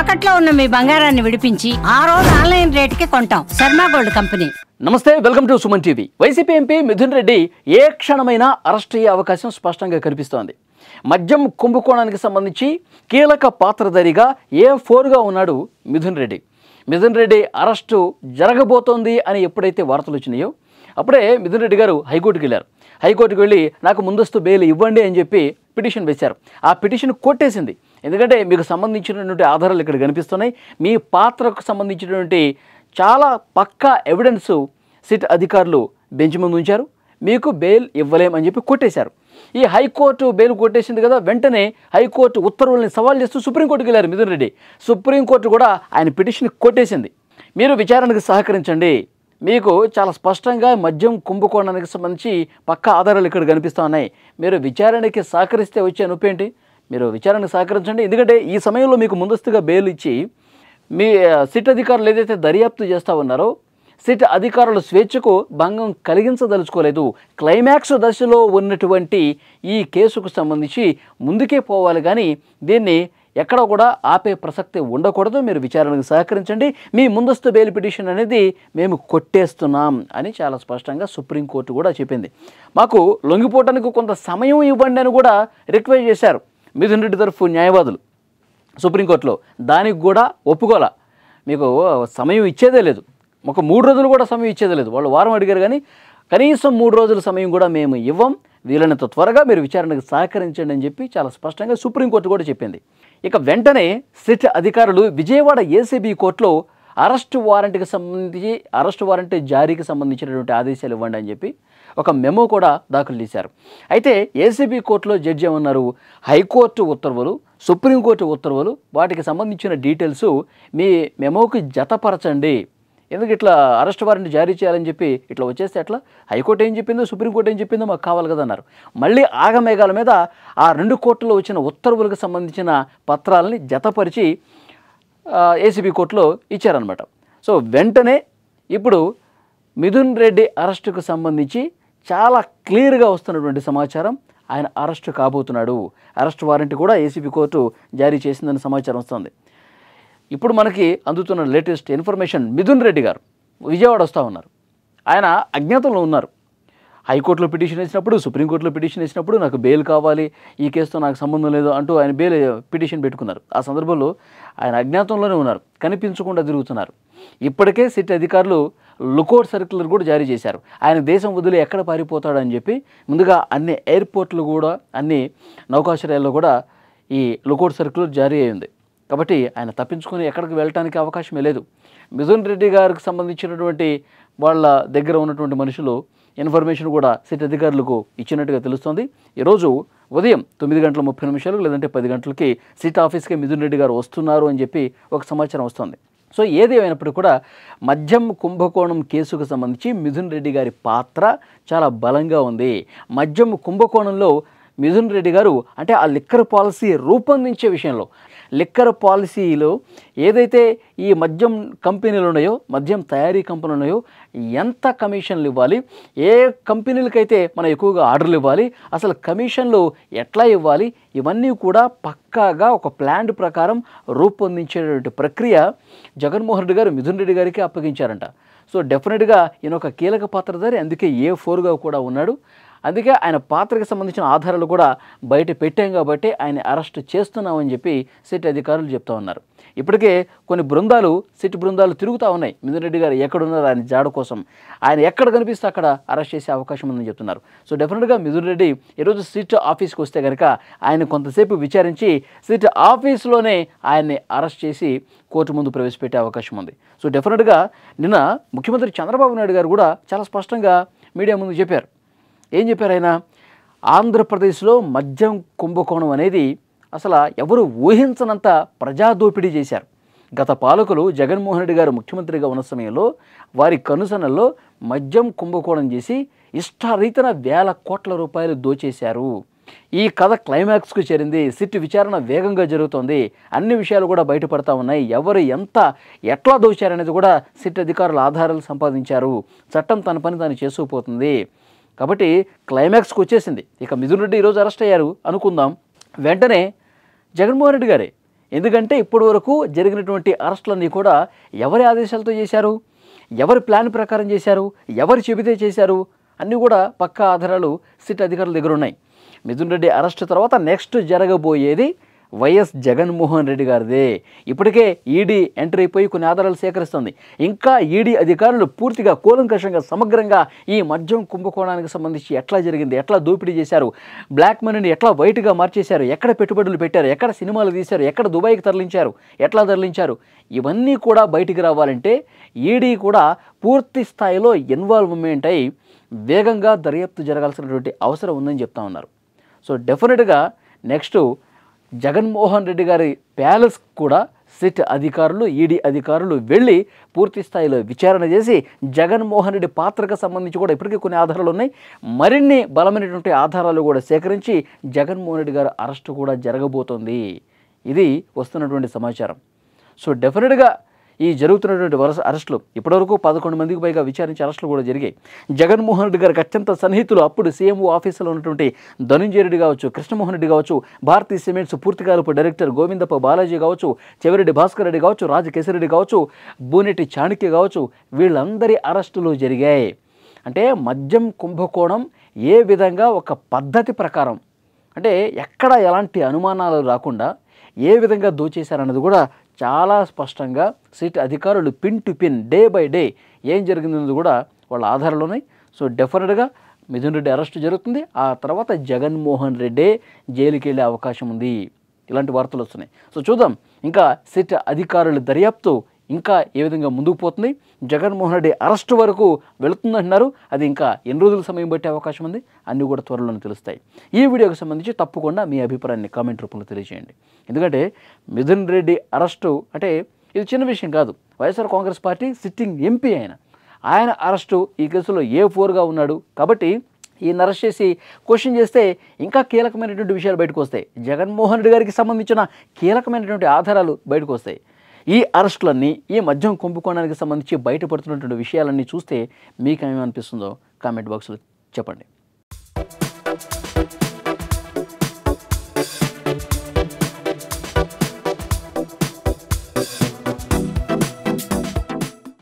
తాకట్లో ఉన్న మీ బంగారాన్ని విడిపించి ఆ రోజు ఆన్లైన్ రేటుకి కొంటాం. Sharma gold company. నమస్తే, welcome to Suman TV. YCP MP Mithun Reddy ఏ క్షణమైనా అరెస్ట్ అయ్యే అవకాశం స్పష్టంగా కనిపిస్తోంది. మద్యం కుంభకోణానికి సంబంధించి కీలక పాత్రధారిగా A4గా ఉన్నాడు మిథున్ రెడ్డి. మిథున్ రెడ్డి అరెస్టు జరగబోతోంది అని ఎప్పుడైతే వార్తలు వచ్చినాయో అప్పుడే మిథున్ రెడ్డి గారు హైకోర్టుకి వెళ్ళారు. హైకోర్టుకు వెళ్ళి నాకు ముందస్తు బెయిల్ ఇవ్వండి అని చెప్పి పిటిషన్ వేశారు. ఆ పిటిషన్ కొట్టేసింది. ఎందుకంటే మీకు సంబంధించినటువంటి ఆధారాలు ఇక్కడ కనిపిస్తున్నాయి. మీ పాత్రకు సంబంధించినటువంటి చాలా పక్కా ఎవిడెన్స్ సిట్ అధికారులు బెంచ్ ముందు ఉంచారు. మీకు బెయిల్ ఇవ్వలేమని చెప్పి కొట్టేశారు. ఈ హైకోర్టు బెయిల్ కొట్టేసింది కదా, వెంటనే హైకోర్టు ఉత్తర్వుల్ని సవాల్ చేస్తూ సుప్రీంకోర్టుకి వెళ్ళారు మిథున్ రెడ్డి. సుప్రీంకోర్టు కూడా ఆయన పిటిషన్ కొట్టేసింది. మీరు విచారణకు సహకరించండి, మీకు చాలా స్పష్టంగా మద్యం కుంభకోణానికి సంబంధించి పక్కా ఆధారాలు ఇక్కడ కనిపిస్తూ ఉన్నాయి, మీరు విచారణకి సహకరిస్తే వచ్చే నొప్పేంటి, మీరు విచారణకు సహకరించండి. ఎందుకంటే ఈ సమయంలో మీకు ముందస్తుగా బెయిల్ ఇచ్చి మీ సిట్ అధికారులు ఏదైతే దర్యాప్తు చేస్తూ ఉన్నారో సిట్ అధికారుల స్వేచ్ఛకు భంగం కలిగించదలుచుకోలేదు. క్లైమాక్స్ దశలో ఉన్నటువంటి ఈ కేసుకు సంబంధించి ముందుకే పోవాలి, కానీ దీన్ని ఎక్కడ కూడా ఆపే ప్రసక్తి ఉండకూడదు, మీరు విచారణకు సహకరించండి, మీ ముందస్తు బెయిల్ పిటిషన్ అనేది మేము కొట్టేస్తున్నాం అని చాలా స్పష్టంగా సుప్రీంకోర్టు కూడా చెప్పింది. మాకు లొంగిపోవటానికి కొంత సమయం ఇవ్వండి అని కూడా రిక్వెస్ట్ చేశారు మిథున్ రెడ్డి తరఫు న్యాయవాదులు సుప్రీంకోర్టులో. దానికి కూడా ఒప్పుకోలే, మీకు సమయం ఇచ్చేదే లేదు, ఒక 3 రోజులు కూడా సమయం ఇచ్చేదే లేదు. వాళ్ళు వారం అడిగారు కానీ కనీసం 3 రోజుల సమయం కూడా మేము ఇవ్వం, వీలైనంత త్వరగా మీరు విచారణకు సహకరించండి అని చెప్పి చాలా స్పష్టంగా సుప్రీంకోర్టు కూడా చెప్పింది. ఇక వెంటనే సిట్ అధికారులు విజయవాడ ఏసీబీ కోర్టులో అరెస్ట్ వారెంట్ జారీకి సంబంధించినటువంటి ఆదేశాలు ఇవ్వండి అని చెప్పి ఒక మెమో కూడా దాఖలు చేశారు. అయితే ఏసీబీ కోర్టులో జడ్జి ఏమన్నారు, హైకోర్టు ఉత్తర్వులు, సుప్రీంకోర్టు ఉత్తర్వులు, వాటికి సంబంధించిన డీటెయిల్స్ మీ మెమోకి జతపరచండి, ఎందుకు ఇట్లా అరెస్ట్ వారెంట్ జారీ చేయాలని చెప్పి ఇట్లా వచ్చేస్తే ఎట్లా, హైకోర్టు ఏం చెప్పిందో సుప్రీంకోర్టు ఏం చెప్పిందో మాకు కావాలి కదా అన్నారు. మళ్ళీ ఆగమేఘాల మీద ఆ 2 కోర్టులో వచ్చిన ఉత్తర్వులకు సంబంధించిన పత్రాలని జతపరిచి ఏసీబీ కోర్టులో ఇచ్చారనమాట. సో వెంటనే ఇప్పుడు మిథున్ రెడ్డి అరెస్టుకు సంబంధించి చాలా క్లియర్గా వస్తున్నటువంటి సమాచారం, ఆయన అరెస్టు కాబోతున్నాడు. అరెస్ట్ వారెంట్ కూడా ఏసీబీ కోర్టు జారీ చేసిందని సమాచారం వస్తుంది. ఇప్పుడు మనకి అందుతున్న లేటెస్ట్ ఇన్ఫర్మేషన్, మిథున్ రెడ్డి గారు విజయవాడ వస్తూ ఉన్నారు. ఆయన అజ్ఞాతంలో ఉన్నారు. హైకోర్టులో పిటిషన్ వేసినప్పుడు, సుప్రీంకోర్టులో పిటిషన్ వేసినప్పుడు నాకు బెయిల్ కావాలి, ఈ కేసుతో నాకు సంబంధం లేదు అంటూ ఆయన బెయిల్ పిటిషన్ పెట్టుకున్నారు. ఆ సందర్భంలో ఆయన అజ్ఞాతంలోనే ఉన్నారు, కనిపించకుండా తిరుగుతున్నారు. ఇప్పటికే సిట్ అధికారులు లుకౌట్ సర్క్యులర్ కూడా జారీ చేశారు. ఆయన దేశం వదిలి ఎక్కడ పారిపోతాడని చెప్పి ముందుగా అన్ని ఎయిర్పోర్ట్లు కూడా, అన్ని నౌకాశ్రయాల్లో కూడా ఈ లుకౌట్ సర్క్యులర్ జారీ అయింది. కాబట్టి ఆయన తప్పించుకొని ఎక్కడికి వెళ్ళటానికి అవకాశమే లేదు. మిథున్ రెడ్డి గారికి సంబంధించినటువంటి వాళ్ళ దగ్గర ఉన్నటువంటి మనుషులు ఇన్ఫర్మేషన్ కూడా సిట్ అధికారులకు ఇచ్చినట్టుగా తెలుస్తోంది. ఈరోజు ఉదయం 9:30 లేదంటే 10 గంటలకి సిట్ ఆఫీస్కి మిథున్ రెడ్డి గారు వస్తున్నారు అని చెప్పి ఒక సమాచారం వస్తుంది. సో ఏది అయినప్పటికీ కూడా మద్యం కుంభకోణం కేసుకు సంబంధించి మిథున్ రెడ్డి గారి పాత్ర చాలా బలంగా ఉంది. మద్యం కుంభకోణంలో మిథున్ రెడ్డి గారు అంటే ఆ లిక్కర్ పాలసీ రూపొందించే విషయంలో, లిక్కర్ పాలసీలో ఏదైతే ఈ మద్యం కంపెనీలు ఉన్నాయో, మద్యం తయారీ కంపెనీలు ఉన్నాయో, ఎంత కమిషన్లు ఇవ్వాలి, ఏ కంపెనీలకైతే మనం ఎక్కువగా ఆర్డర్లు ఇవ్వాలి, అసలు కమిషన్లు ఎట్లా ఇవ్వాలి, ఇవన్నీ కూడా పక్కాగా ఒక ప్లాన్ ప్రకారం రూపొందించేటువంటి ప్రక్రియ జగన్మోహన్ రెడ్డి గారు మిథున్ రెడ్డి గారికి అప్పగించారంట. సో డెఫినెట్గా ఈయన ఒక కీలక పాత్రధారి, అందుకే A4గా కూడా ఉన్నాడు. అందుకే ఆయన పాత్రకు సంబంధించిన ఆధారాలు కూడా బయట పెట్టాం కాబట్టి ఆయన అరెస్ట్ చేస్తున్నామని చెప్పి సిట్ అధికారులు చెప్తా ఉన్నారు. ఇప్పటికే కొన్ని సిట్ బృందాలు తిరుగుతూ ఉన్నాయి మిథున్ రెడ్డి గారు ఎక్కడున్నారు ఆయన జాడ కోసం, ఆయన ఎక్కడ కనిపిస్తే అక్కడ అరెస్ట్ చేసే అవకాశం ఉందని చెప్తున్నారు. సో డెఫినెట్గా మిథున్ రెడ్డి ఈరోజు సిట్ ఆఫీస్కి వస్తే కనుక ఆయన కొంతసేపు విచారించి సిట్ ఆఫీస్లోనే ఆయన్ని అరెస్ట్ చేసి కోర్టు ముందు ప్రవేశపెట్టే అవకాశం ఉంది. సో డెఫినెట్గా నిన్న ముఖ్యమంత్రి చంద్రబాబు నాయుడు గారు కూడా చాలా స్పష్టంగా మీడియా ముందు చెప్పారు. ఏం చెప్పారు ఆయన, ఆంధ్రప్రదేశ్లో మద్యం కుంభకోణం అనేది అసలు ఎవరు ఊహించనంత ప్రజాదోపిడీ చేశారు. గత పాలకులు జగన్మోహన్ రెడ్డి గారు ముఖ్యమంత్రిగా ఉన్న సమయంలో వారి కనుసనల్లో మద్యం కుంభకోణం చేసి ఇష్టారీతన వేల కోట్ల రూపాయలు దోచేశారు. ఈ కథ క్లైమాక్స్కు చేరింది. సిట్ విచారణ వేగంగా జరుగుతోంది, అన్ని విషయాలు కూడా బయటపడతా ఉన్నాయి, ఎవరు ఎట్లా దోచారనేది కూడా సిట్ అధికారులు ఆధారాలు సంపాదించారు, చట్టం తన పని తాను చేసుకుపోతుంది. కాబట్టి క్లైమాక్స్కి వచ్చేసింది. ఇక మిథున్ రెడ్డి ఈరోజు అరెస్ట్ అయ్యారు అనుకుందాం, వెంటనే జగన్మోహన్ రెడ్డి గారే ఎందుకంటే ఇప్పటి వరకు జరిగినటువంటి అరెస్టులన్నీ కూడా ఎవరి ఆదేశాలతో చేశారు, ఎవరి ప్లాన్ ప్రకారం చేశారు, ఎవరు చెబితే చేశారు అన్నీ కూడా పక్కా ఆధారాలు సిట్ అధికారుల దగ్గర ఉన్నాయి. మిథున్ రెడ్డి అరెస్ట్ తర్వాత నెక్స్ట్ జరగబోయేది వైఎస్ జగన్మోహన్ రెడ్డి గారిదే. ఇప్పటికే ఈడీ ఎంటర్ అయిపోయి కొన్ని ఆధారాలు సేకరిస్తుంది. ఇంకా ఈడీ అధికారులు పూర్తిగా కూలంకషంగా సమగ్రంగా ఈ మద్యం కుంభకోణానికి సంబంధించి ఎట్లా జరిగింది, ఎట్లా దోపిడీ చేశారు, బ్లాక్ మనీని ఎట్లా వైట్గా మార్చేశారు, ఎక్కడ పెట్టుబడులు పెట్టారు, ఎక్కడ సినిమాలు తీశారు, ఎక్కడ దుబాయ్కి తరలించారు, ఎట్లా తరలించారు, ఇవన్నీ కూడా బయటికి రావాలంటే ఈడీ కూడా పూర్తి స్థాయిలో ఇన్వాల్వ్మెంట్ అయి వేగంగా దర్యాప్తు జరగాల్సినటువంటి అవసరం ఉందని చెప్తా ఉన్నారు. సో డెఫినెట్గా నెక్స్ట్ జగన్మోహన్ రెడ్డి గారి ప్యాలెస్ కూడా సిట్ అధికారులు, ఈడీ అధికారులు వెళ్ళి పూర్తి స్థాయిలో విచారణ చేసి జగన్మోహన్ రెడ్డి పాత్రకు సంబంధించి కూడా ఇప్పటికీ కొన్ని ఆధారాలు ఉన్నాయి, మరిన్ని బలమైనటువంటి ఆధారాలు కూడా సేకరించి జగన్మోహన్ రెడ్డి గారి అరెస్టు కూడా జరగబోతోంది. ఇది వస్తున్నటువంటి సమాచారం. సో డెఫినెట్గా ఈ జరుగుతున్నటువంటి వరుస అరెస్టులు ఇప్పటివరకు 11 మందికి పైగా విచారించి అరెస్టులు కూడా జరిగాయి. జగన్మోహన్ రెడ్డి గారికి అత్యంత సన్నిహితులు అప్పుడు సీఎంఓ ఆఫీసులో ఉన్నటువంటి ధనుంజయ రెడ్డి కావచ్చు, కృష్ణమోహన్ రెడ్డి కావచ్చు, భారతీ సిమెంట్స్ పూర్తికాలపు డైరెక్టర్ గోవిందప్ప బాలాజీ కావచ్చు, చెవిరెడ్డి భాస్కర్ రెడ్డి కావచ్చు, రాజకేశరెడ్డి కావచ్చు, బూనెట్టి చాణక్య కావచ్చు, వీళ్ళందరి అరెస్టులు జరిగాయి. అంటే మద్యం కుంభకోణం ఏ విధంగా ఒక పద్ధతి ప్రకారం, అంటే ఎక్కడ ఎలాంటి అనుమానాలు రాకుండా ఏ విధంగా దోచేశారన్నది కూడా చాలా స్పష్టంగా సిట్ అధికారులు pin to pin day by day ఏం జరిగిందన్నది కూడా వాళ్ళ ఆధారాలు ఉన్నాయి. సో డెఫినెట్గా మిథున్ రెడ్డి అరెస్ట్ జరుగుతుంది. ఆ తర్వాత జగన్మోహన్ రెడ్డి జైలుకి వెళ్ళే అవకాశం ఉంది. ఇలాంటి వార్తలు వస్తున్నాయి. సో చూద్దాం ఇంకా సిట్ అధికారుల దర్యాప్తు ఇంకా ఏ విధంగా ముందుకు పోతుంది. జగన్మోహన్ రెడ్డి అరెస్ట్ వరకు వెళుతుందంటున్నారు. అది ఇంకా ఎన్ని రోజుల సమయం పట్టే అవకాశం ఉంది, అన్నీ కూడా త్వరలోనే తెలుస్తాయి. ఈ వీడియోకి సంబంధించి తప్పకుండా మీ అభిప్రాయాన్ని కామెంట్ రూపంలో తెలియజేయండి. ఎందుకంటే మిథున్ రెడ్డి అరెస్టు అంటే ఇది చిన్న విషయం కాదు. YSR Congress party sitting MP ఆయన అరెస్టు ఈ కేసులో A4గా ఉన్నాడు. కాబట్టి ఈయన అరెస్ట్ చేసి క్వశ్చన్ చేస్తే ఇంకా కీలకమైనటువంటి విషయాలు బయటకు వస్తాయి. జగన్మోహన్ రెడ్డి గారికి సంబంధించిన కీలకమైనటువంటి ఆధారాలు బయటకు వస్తాయి. ఈ అరెస్టులన్నీ ఈ మద్యం కుంభకోణానికి సంబంధించి బయటపడుతున్నటువంటి విషయాలన్నీ చూస్తే మీకేమనిపిస్తుందో కామెంట్ బాక్స్లో చెప్పండి.